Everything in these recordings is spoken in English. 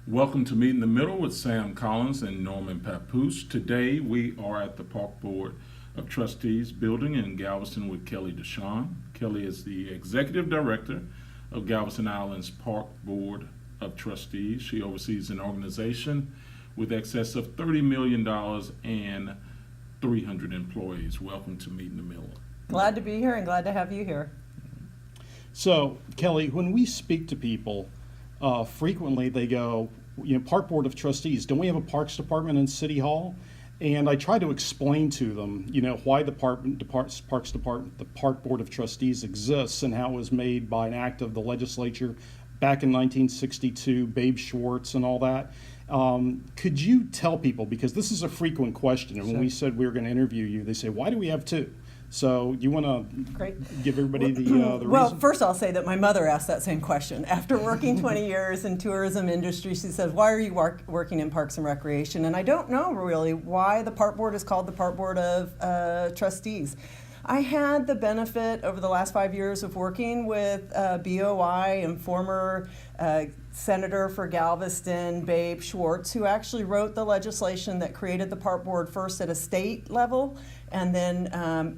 Welcome to Meet in the Middle with Sam Collins and Norman Papoose. Today we are at the Park Board of Trustees building in Galveston with Kelly Schaun. Kelly is the Executive Director of Galveston Island's Park Board of Trustees. She oversees an organization with excess of $30 million and 300 employees. Welcome to Meet in the Middle. Glad to be here and glad to have you here. So, Kelly, when we speak to people, frequently they go, Park Board of Trustees, don't we have a Parks Department in City Hall? And I try to explain to them, why the Parks Department, the Park Board of Trustees exists and how it was made by an act of the legislature back in 1962, Babe Schwartz and all that. Could you tell people, because this is a frequent question, and when we said we were going to interview you, they say, why do we have two? So you want to give everybody the reason? Well, first I'll say that my mother asked that same question. After working 20 years in tourism industry, she says, why are you working in Parks and Recreation? And I don't know really why the Park Board is called the Park Board of Trustees. I had the benefit over the last 5 years of working with BOI and former Senator for Galveston, Babe Schwartz, who actually wrote the legislation that created the Park Board first at a state level and then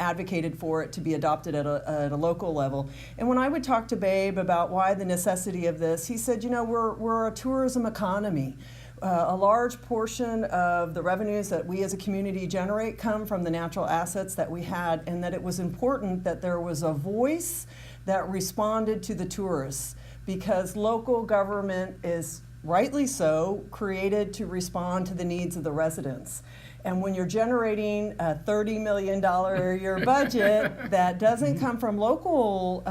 advocated for it to be adopted at a local level. And when I would talk to Babe about why the necessity of this, he said, we're a tourism economy. A large portion of the revenues that we as a community generate come from the natural assets that we had, and that it was important that there was a voice that responded to the tourists, because local government is, rightly so, created to respond to the needs of the residents. And when you're generating a $30 million a year budget that doesn't come from local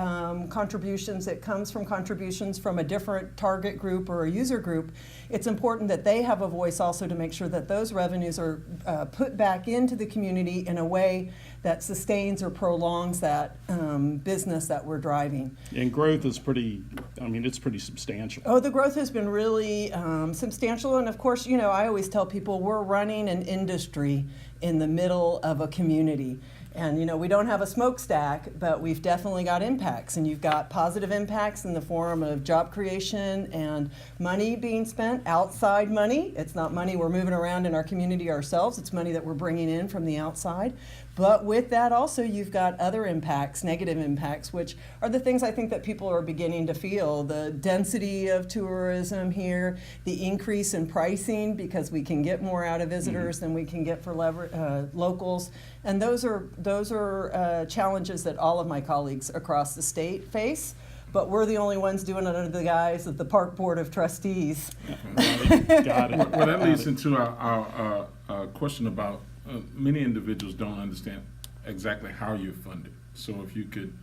contributions, it comes from contributions from a different target group or a user group, it's important that they have a voice also to make sure that those revenues are put back into the community in a way that sustains or prolongs that business that we're driving. And growth is it's pretty substantial. Oh, the growth has been really substantial. And of course, I always tell people we're running an industry in the middle of a community. And we don't have a smokestack, but we've definitely got impacts. And you've got positive impacts in the form of job creation and money being spent, outside money. It's not money we're moving around in our community ourselves. It's money that we're bringing in from the outside. But with that also, you've got other impacts, negative impacts, which are the things I think that people are beginning to feel. The density of tourism here, the increase in pricing because we can get more out of visitors than we can get for locals. And those are challenges that all of my colleagues across the state face. But we're the only ones doing it under the guise of the Park Board of Trustees. Got it. Well, that leads into our question about many individuals don't understand exactly how you're funded. So if you could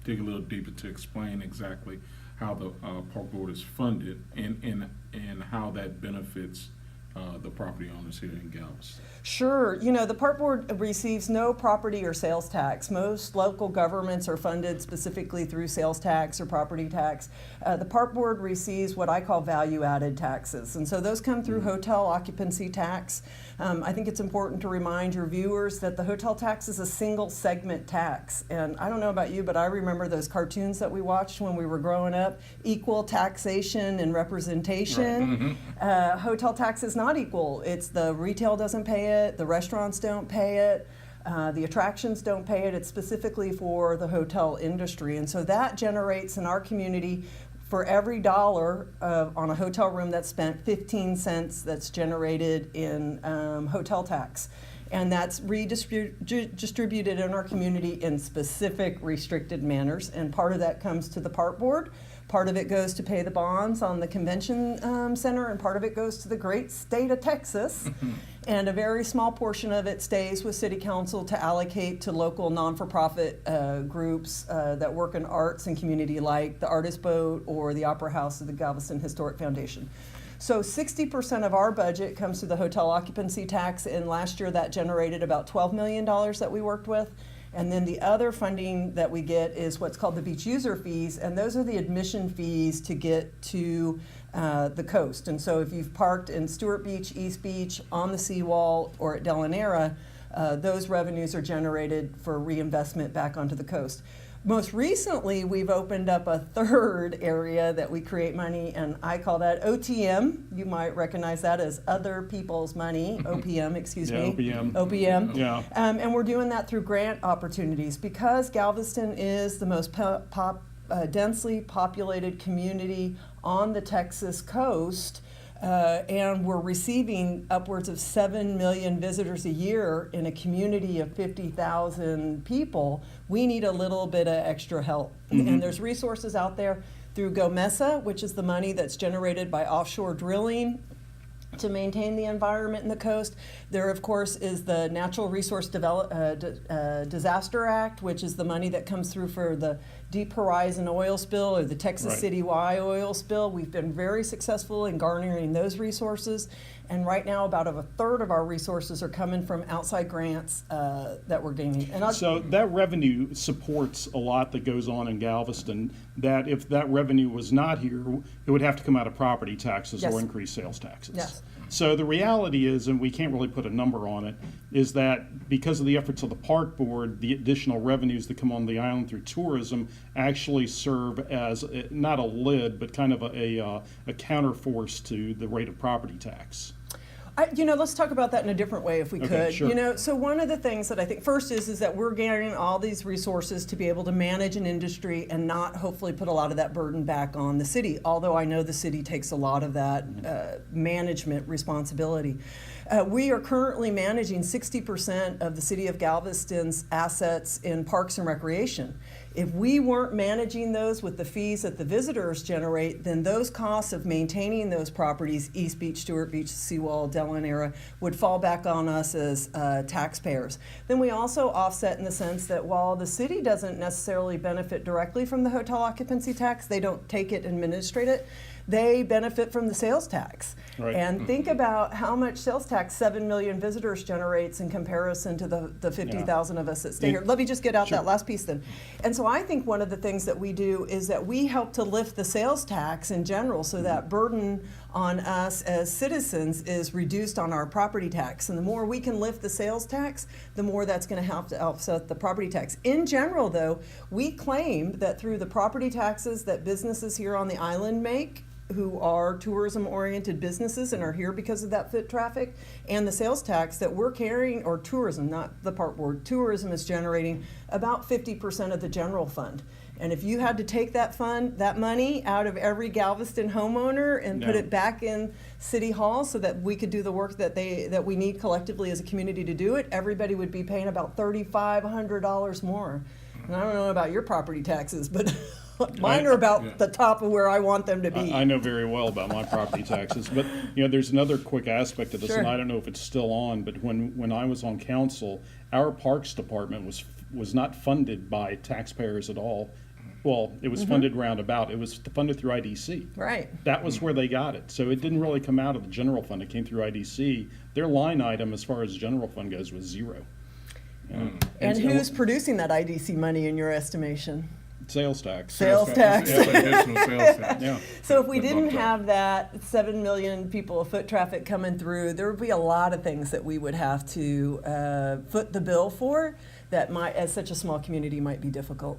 dig a little deeper to explain exactly how the Park Board is funded and how that benefits the property owners here in Galveston. Sure. The Park Board receives no property or sales tax. Most local governments are funded specifically through sales tax or property tax. The Park Board receives what I call value-added taxes, and so those come through hotel occupancy tax. I think it's important to remind your viewers that the hotel tax is a single segment tax, and I don't know about you, but I remember those cartoons that we watched when we were growing up, equal taxation and representation. Right. Hotel tax is not equal. It's the retail doesn't pay it, the restaurants don't pay it, the attractions don't pay it. It's specifically for the hotel industry. And so that generates in our community, for every dollar on a hotel room that's spent, 15 cents that's generated in hotel tax. And that's redistributed in our community in specific restricted manners. And part of that comes to the Park Board. Part of it goes to pay the bonds on the convention center, and part of it goes to the great state of Texas. And a very small portion of it stays with City Council to allocate to local non-for-profit groups that work in arts and community, like the Artist Boat or the Opera House of the Galveston Historic Foundation. So 60% of our budget comes through the hotel occupancy tax, and last year that generated about $12 million that we worked with. And then the other funding that we get is what's called the beach user fees, and those are the admission fees to get to the coast. And so if you've parked in Stewart Beach, East Beach, on the seawall, or at Delanera, those revenues are generated for reinvestment back onto the coast. Most recently, we've opened up a third area that we create money, and I call that OTM. You might recognize that as other people's money, OPM, excuse Yeah, me. OPM. OPM. Yeah. And we're doing that through grant opportunities because Galveston is the most densely populated community on the Texas coast. And we're receiving upwards of 7 million visitors a year in a community of 50,000 people. We need a little bit of extra help. And there's resources out there through GOMESA, which is the money that's generated by offshore drilling to maintain the environment in the coast. There, of course, is the Natural Resource Disaster Act, which is the money that comes through for the Deep Horizon oil spill or the Texas Right. City Y oil spill. We've been very successful in garnering those resources. And right now, about a third of our resources are coming from outside grants that we're gaining. And So that revenue supports a lot that goes on in Galveston, that if that revenue was not here, it would have to come out of property taxes Yes. or increased sales taxes. Yes. So the reality is, and we can't really put a number on it, is that because of the efforts of the park board, the additional revenues that come on the island through tourism actually serve as not a lid, but kind of a counterforce to the rate of property tax. Let's talk about that in a different way if we Okay, could. sure. So one of the things that I think first is that we're getting all these resources to be able to manage an industry and not hopefully put a lot of that burden back on the city, although I know the city takes a lot of that management responsibility. We are currently managing 60% of the city of Galveston's assets in parks and recreation. If we weren't managing those with the fees that the visitors generate, then those costs of maintaining those properties, East Beach, Stewart Beach, Seawall, Delanera, would fall back on us as taxpayers. Then we also offset in the sense that while the city doesn't necessarily benefit directly from the hotel occupancy tax, they don't take it and administrate it, they benefit from the sales tax. Right. And think about how much sales tax 7 million visitors generates in comparison to the 50,000 of us that stay here. Let me just get out that last piece then. And so I think one of the things that we do is that we help to lift the sales tax in general so that burden on us as citizens is reduced on our property tax. And the more we can lift the sales tax, the more that's going to help to offset the property tax. In general, though, we claim that through the property taxes that businesses here on the island make, who are tourism-oriented businesses and are here because of that foot traffic, and the sales tax that we're carrying, or tourism, not the park board, tourism is generating about 50% of the general fund. And if you had to take that money out of every Galveston homeowner and put No. it back in City Hall so that we could do the work that we need collectively as a community to do it, everybody would be paying about $3,500 more. And I don't know about your property taxes, but mine are about the top of where I want them to be. I know very well about my property taxes, but there's another quick aspect of this, Sure. and I don't know if it's still on, but when I was on council, our parks department was not funded by taxpayers at all. Well, it was funded roundabout. It was funded through IDC. Right. That was where they got it. So it didn't really come out of the general fund. It came through IDC. Their line item, as far as general fund goes, was zero. And who's producing that IDC money in your estimation? Sales tax. Sales tax. Yeah, additional sales tax. Yeah. So if we That didn't bumped up. have that 7 million people of foot traffic coming through, there would be a lot of things that we would have to foot the bill for that might, as such a small community, might be difficult.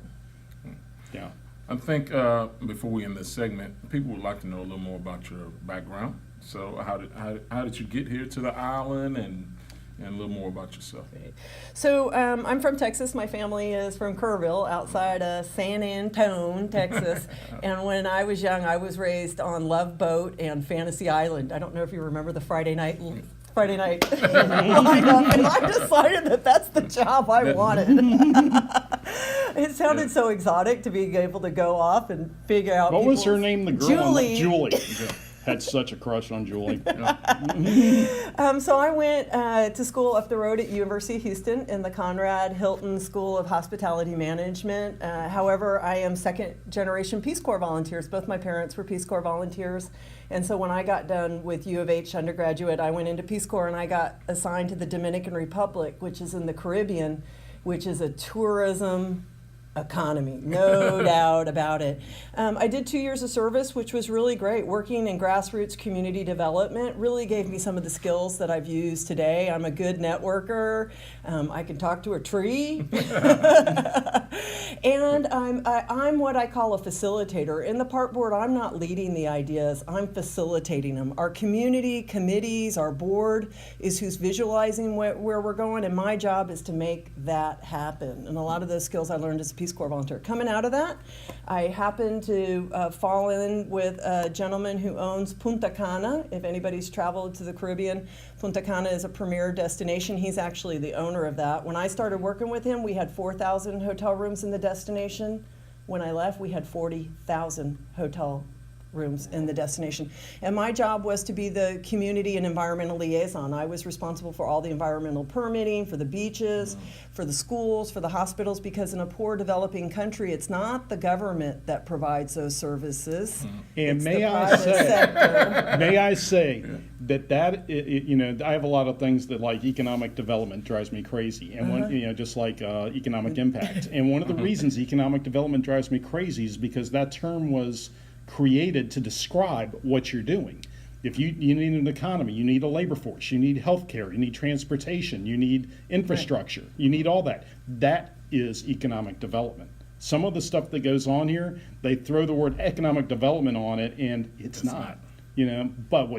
Yeah. I think before we end this segment, people would like to know a little more about your background. So how did you get here to the island, and a little more about yourself? So I'm from Texas. My family is from Kerrville, outside of San Antone, Texas. And when I was young, I was raised on Love Boat and Fantasy Island. I don't know if you remember the Friday night lineup, and I decided that that's the job I wanted. It sounded so exotic to be able to go off and figure out. What was her people's- name? The girl. Julie. Julie. Had such a crush on Julie. So I went to school up the road at University of Houston in the Conrad Hilton School of Hospitality Management. However, I am second generation Peace Corps volunteers. Both my parents were Peace Corps volunteers. And so when I got done with U of H undergraduate, I went into Peace Corps and I got assigned to the Dominican Republic, which is in the Caribbean, which is a tourism economy, no doubt about it. I did 2 years of service, which was really great. Working in grassroots community development really gave me some of the skills that I've used today. I'm a good networker. I can talk to a tree. And I'm what I call a facilitator. In the park board, I'm not leading the ideas, I'm facilitating them. Our community committees, our board is who's visualizing where we're going, and my job is to make that happen. And a lot of those skills I learned as a Peace Corps volunteer. Coming out of that, I happened to fall in with a gentleman who owns Punta Cana. If anybody's traveled to the Caribbean, Punta Cana is a premier destination. He's actually the owner of that. When I started working with him, we had 4,000 hotel rooms in the destination. When I left, we had 40,000 hotel rooms in the destination. And my job was to be the community and environmental liaison. I was responsible for all the environmental permitting, for the beaches, for the schools, for the hospitals, because in a poor developing country, it's not the government that provides those services. And It's may the I private say, sector. may I say you know, I have a lot of things that like economic development drives me crazy, and one, you know, just like economic impact. And one of the reasons economic development drives me crazy is because that term was created to describe what you're doing. If you need an economy, you need a labor force, you need healthcare, you need transportation, you need infrastructure, you need all that. That is economic development. Some of the stuff that goes on here, they throw the word economic development on it, and it's not. You know, but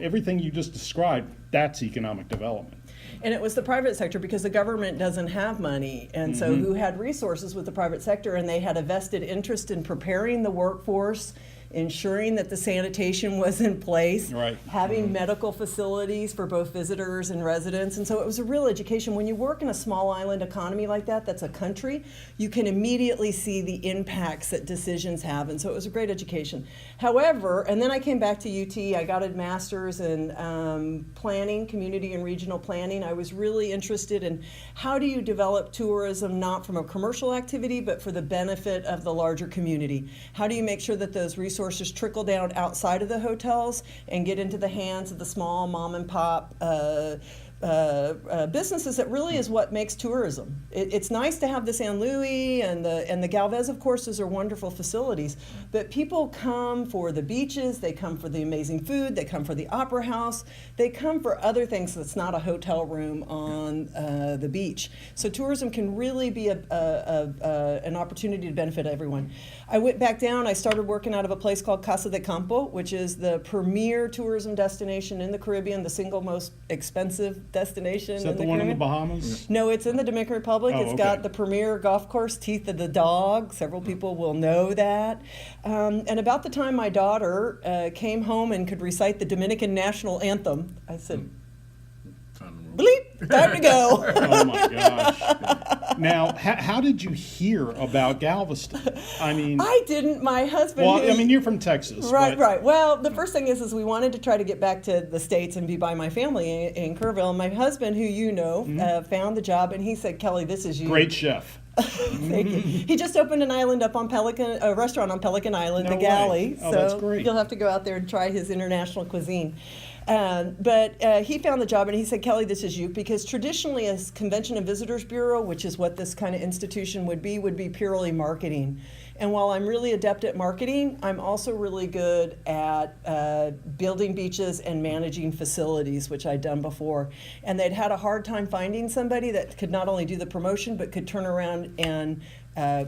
everything you just described, that's economic development. And it was the private sector, because the government doesn't have money. And so who had resources with the private sector, and they had a vested interest in preparing the workforce, ensuring that the sanitation was in place, Right. having medical facilities for both visitors and residents. And so it was a real education. When you work in a small island economy like that, that's a country, you can immediately see the impacts that decisions have. And so it was a great education. However, and then I came back to UT, I got a master's in planning, community and regional planning. I was really interested in how do you develop tourism not from a commercial activity, but for the benefit of the larger community? How do you make sure that those resources trickle down outside of the hotels and get into the hands of the small mom and pop businesses? That really is what makes tourism. It's nice to have the San Luis and the Galveston courses are wonderful facilities, but people come for the beaches, they come for the amazing food, they come for the opera house, they come for other things that's not a hotel room on the beach. So tourism can really be an opportunity to benefit everyone. I went back down, I started working out of a place called Casa de Campo, which is the premier tourism destination in the Caribbean, the single most expensive destination. Is that the one in the Bahamas? No, it's in the Dominican Republic. Oh, It's okay. got the premier golf course, Teeth of the Dog. Several people will know that. And about the time my daughter came home and could recite the Dominican national anthem, I said, bleep, time to go. Oh my gosh. Now, how did you hear about Galveston? I mean, I didn't. My husband. well, who- I mean, you're from Texas. Right, but, right. Well, the first thing is we wanted to try to get back to the States and be by my family in Kerrville. And my husband, who you know, found the job, and he said, Kelly, this is you. Great chef. Thank you. He just opened an island up on a restaurant on Pelican Island, No the Galley. way. Oh, that's great. You'll have to go out there and try his international cuisine. But he found the job, and he said, Kelly, this is you, because traditionally as Convention and Visitors Bureau, which is what this kind of institution would be purely marketing. And while I'm really adept at marketing, I'm also really good at building beaches and managing facilities, which I'd done before. And they'd had a hard time finding somebody that could not only do the promotion, but could turn around and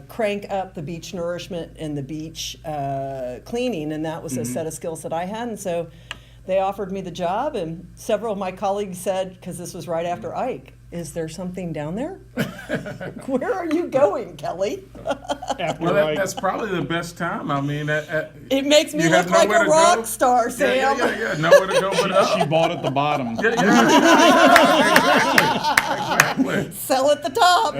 crank up the beach nourishment and the beach cleaning. And that was a set of skills that I had. And so they offered me the job, and several of my colleagues said, because this was right after Ike, is there something down there? Where are you going, Kelly? After Well, like, that's probably the best time. I mean, It makes me You look have like nowhere a to rock go? star, Sam. yeah, nowhere to go but up. she bought at the bottom. Yeah, exactly. Sell at the top.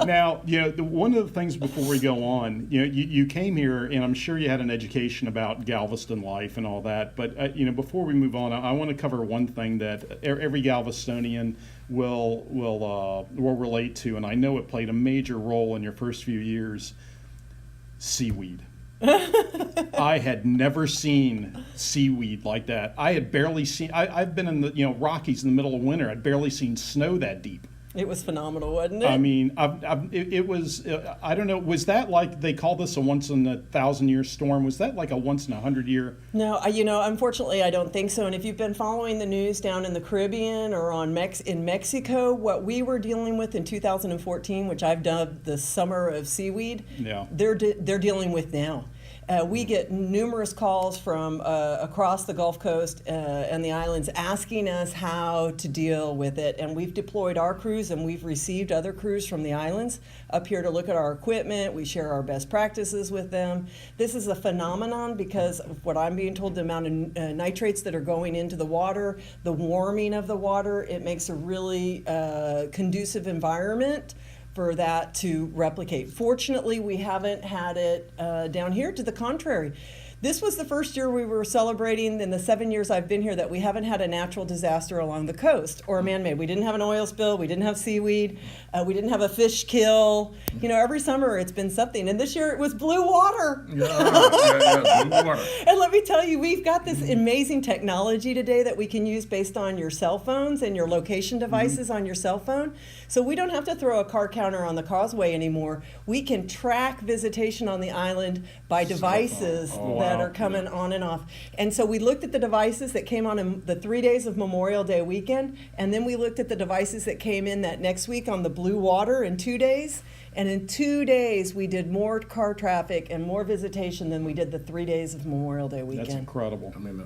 Now, you know, one of the things before we go on, you know, you came here, and I'm sure you had an education about Galveston life and all that. But you know, before we move on, I want to cover one thing that every Galvestonian will relate to, and I know it played a major role in your first few years. Seaweed. I had never seen seaweed like that. I had barely seen. I've been in the Rockies in the middle of winter. I'd barely seen snow that deep. It was phenomenal, wasn't it? I mean, it was, I don't know, was that like, they call this a once in a 1,000-year storm? Was that like a once in a 100-year? No, unfortunately, I don't think so. And if you've been following the news down in the Caribbean or in Mexico, what we were dealing with in 2014, which I've dubbed the summer of seaweed, Yeah. they're dealing with now. We get numerous calls from across the Gulf Coast and the islands asking us how to deal with it. And we've deployed our crews and we've received other crews from the islands up here to look at our equipment. We share our best practices with them. This is a phenomenon because of what I'm being told, the amount of nitrates that are going into the water, the warming of the water, it makes a really conducive environment for that to replicate. Fortunately, we haven't had it down here. To the contrary, this was the first year we were celebrating in the 7 years I've been here that we haven't had a natural disaster along the coast or a man-made. We didn't have an oil spill. We didn't have seaweed. We didn't have a fish kill. Every summer it's been something. And this year it was blue water. Yeah, blue water. And let me tell you, we've got this amazing technology today that we can use based on your cell phones and your location devices on your cell phone. So we don't have to throw a car counter on the causeway anymore. We can track visitation on the island by devices that are coming on and off. And so we looked at the devices that came on in the 3 days of Memorial Day weekend, and then we looked at the devices that came in that next week on the blue water in 2 days. And in 2 days, we did more car traffic and more visitation than we did the 3 days of Memorial Day weekend. That's incredible. I mean,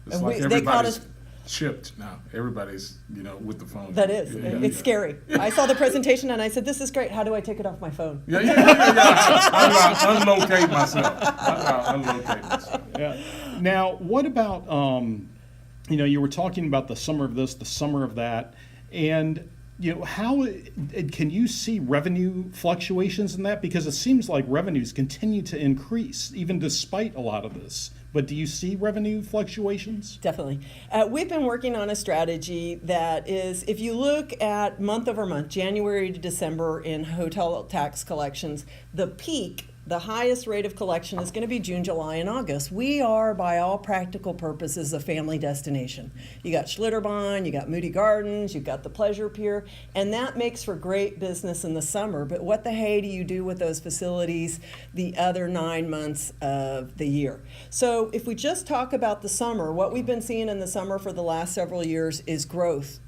it's And like they caught everybody's us. chipped now. Everybody's, with the phone. That is. Yeah, It's yeah. scary. I saw the presentation and I said, this is great. How do I take it off my phone? Yeah. I gotta unlocate myself. Yeah. Now, what about, you were talking about the summer of this, the summer of that, and how can you see revenue fluctuations in that? Because it seems like revenues continue to increase even despite a lot of this. But do you see revenue fluctuations? Definitely. We've been working on a strategy that is, if you look at month over month, January to December in hotel tax collections, the peak, the highest rate of collection is going to be June, July, and August. We are, by all practical purposes, a family destination. You got Schlitterbahn, you got Moody Gardens, you've got the Pleasure Pier, and that makes for great business in the summer. But what the hey do you do with those facilities the other 9 months of the year? So if we just talk about the summer, what we've been seeing in the summer for the last several years is growth.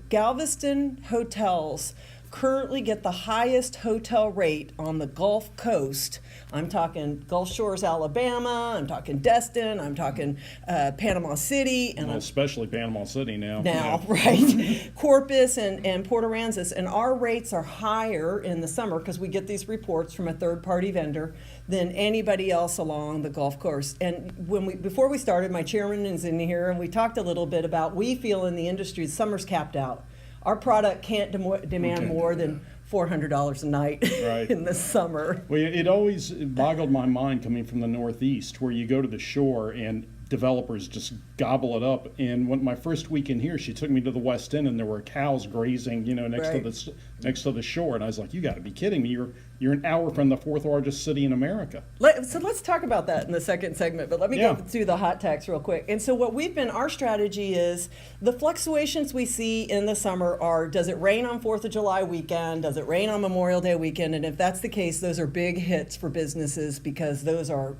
Galveston hotels currently get the highest hotel rate on the Gulf Coast. I'm talking Gulf Shores, Alabama, I'm talking Destin, I'm talking Panama City, and Well, especially Panama City now. right? Corpus and Port Aransas, and our rates are higher in the summer because we get these reports from a third-party vendor than anybody else along the Gulf Coast. And before we started, my chairman is in here, and we talked a little bit about we feel in the industry summer's capped out. Our product can't demand more than $400 a night Right. in the summer. Well, it always boggled my mind coming from the Northeast, where you go to the shore and developers just gobble it up. And when my first week in here, she took me to the West End, and there were cows grazing, next Right. to the shore. And I was like, "You got to be kidding me! You're an hour from the fourth largest city in America." So let's talk about that in the second segment, but let me go through the hot tax real quick. And so our strategy is the fluctuations we see in the summer are, does it rain on 4th of July weekend? Does it rain on Memorial Day weekend? And if that's the case, those are big hits for businesses because those are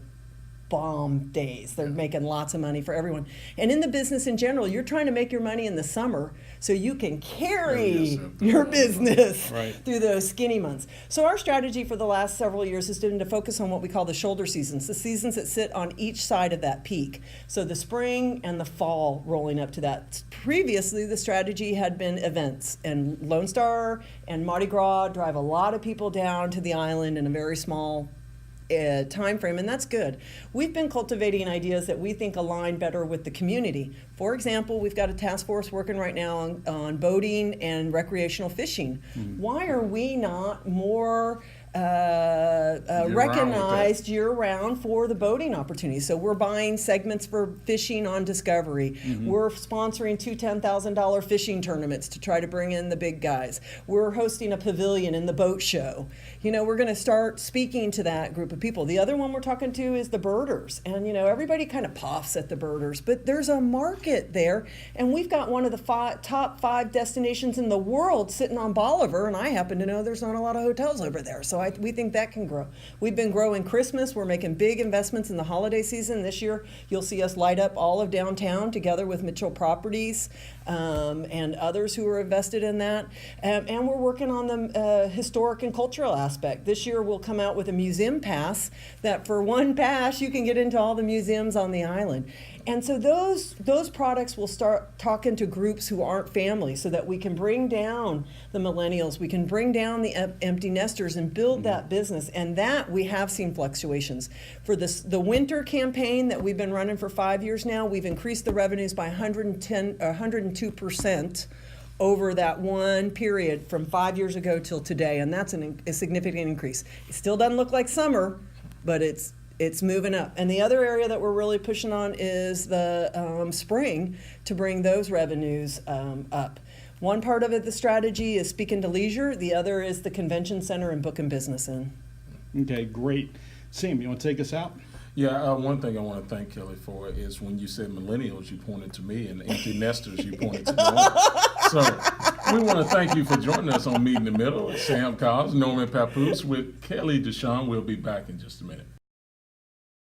bomb days. They're making lots of money for everyone. And in the business in general, you're trying to make your money in the summer so you can carry your business through those skinny months. So our strategy for the last several years has been to focus on what we call the shoulder seasons, the seasons that sit on each side of that peak. So the spring and the fall rolling up to that. Previously, the strategy had been events, and Lone Star and Mardi Gras drive a lot of people down to the island in a very small time frame, and that's good. We've been cultivating ideas that we think align better with the community. For example, we've got a task force working right now on boating and recreational fishing. Why are we not more with recognized year-round for the boating opportunities. So we're buying segments for fishing on Discovery. We're sponsoring two $10,000 fishing tournaments to try to bring in the big guys. We're hosting a pavilion in the boat show. You know, we're going to start speaking to that group of people. The other one we're talking to is the birders. And, you know, everybody kind of puffs at the birders, but there's a market there. And we've got one of the top 5 destinations in the world sitting on Bolivar, and I happen to know there's not a lot of hotels over there. So we think that can grow. We've been growing Christmas. We're making big investments in the holiday season. This year, you'll see us light up all of downtown together with Mitchell Properties and others who are invested in that. And we're working on the historic and cultural aspect. This year, we'll come out with a museum pass that for one pass, you can get into all the museums on the island. And so those products will start talking to groups who aren't families so that we can bring down the millennials, we can bring down the empty nesters and build that business. And that we have seen fluctuations. For the winter campaign that we've been running for 5 years now, we've increased the revenues by 102% over that one period from 5 years ago till today. And that's a significant increase. It still doesn't look like summer, but it's moving up. And the other area that we're really pushing on is the spring to bring those revenues up. One part of it, the strategy, is speaking to leisure. The other is the convention center and booking business in. Okay, great. Sam, you want to take us out? Yeah, one thing I want to thank Kelly for is when you said millennials, you pointed to me, and empty nesters, you pointed to Norman. So we want to thank you for joining us on Meet in the Middle. Sam Collins, Norman Papoose with Kelly DeShawn. We'll be back in just a minute.